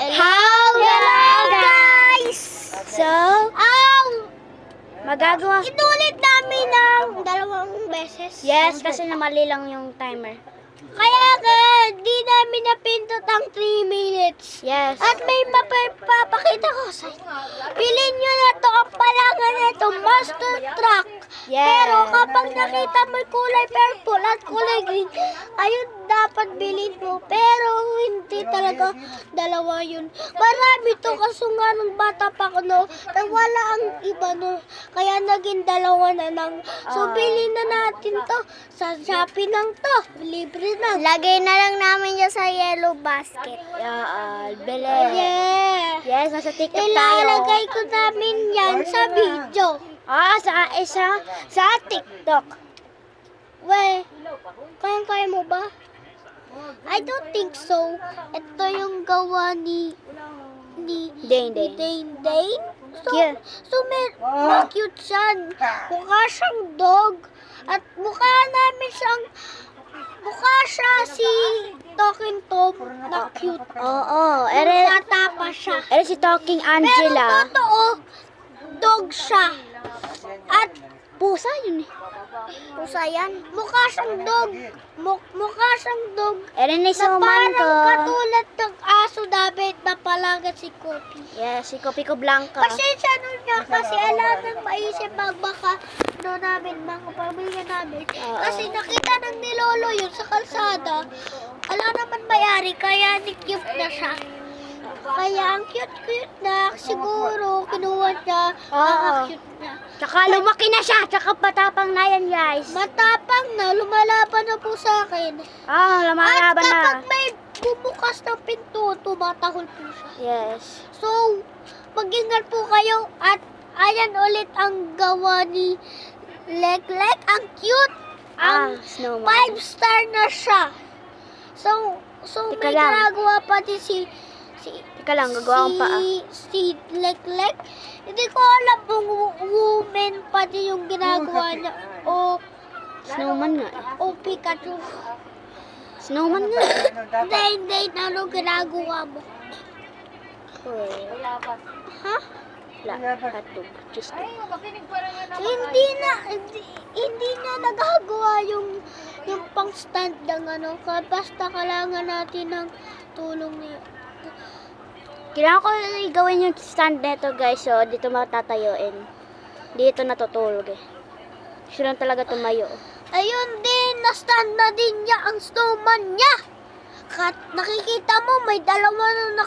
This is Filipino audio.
Hello guys! So, magagawa. Inulit namin ng 2 beses. Yes, kasi namali lang yung timer. Kaya di namin napindot ang 3 minutes. Yes. At may mapapakita ko sa inyo. Pilin nyo na to ang palangan na ito, Master Truck. Yes. Pero kapag nakita mo yung kulay purple at kulay green, ayun dapat bilhin mo. Pero hindi talaga dalawa yun. Marami to kaso nga nung bata pa ko nawala ang iba Kaya naging dalawa na lang. So bilhin na natin to. Sa Shopee lang to. Libre na. Lagay na lang namin dyan sa yellow basket. Bilis. Yeah. Yes, nasa TikTok tayo. Ilalagay ko namin yan sa video. Sa TikTok. Weh, kaya mo ba? I don't think so. Ito yung gawa ni Dane. So, Cute. cute siya. Mukha siyang dog. At mukha siya si Talking Tom na cute. Oo. Bata pa siya. Si Talking Pero Angela. totoo, dog siya. At Pusa yun eh. pusa yan. Mukha siyang dog. Mukha siyang dog. Ni Na suman ko. parang katulad ng aso David na palagat si Kopi. Yes, si Kopiko Blanca. Pasensya nun niya kasi alam nang maisip baka namin mga pamilya namin. Kasi nakita ng nilolo yun sa kalsada. Alam naman mayari kaya nikyup na siya. Kaya ang cute na siguro kinuha niya. Cute na. Tsaka lumaki na siya. Tsaka patapang na yan, guys. Matapang na, lumalaban na po sa akin. At Lumalaban na. kapag may bumukas ng pinto, tumatahol po siya. Yes. So, mag-ingat po kayo at ayan ulit ang gawa ni Leklek. Ang cute. Ang snowman. 5-star na siya. So Teka may lang. ginagawa pati Teka lang, gagawa kong paa. si Leklek. Hindi ko alam kung woman pati yung ginagawa niya. Snowman nga. O Pikachu. Snowman nga. Hindi, ano ginagawa mo? Ha? Hatog. Just Hindi na nagagawa yung pang stand ng basta kailangan natin ng tulong niya. Kailangan ko gawin yung stand neto, guys. So, dito matatayuin. Dito natutulog eh. Gusto lang talaga tumayo. Ayun din, na-stand na din niya ang snowman niya. Nakikita mo, may dalawa na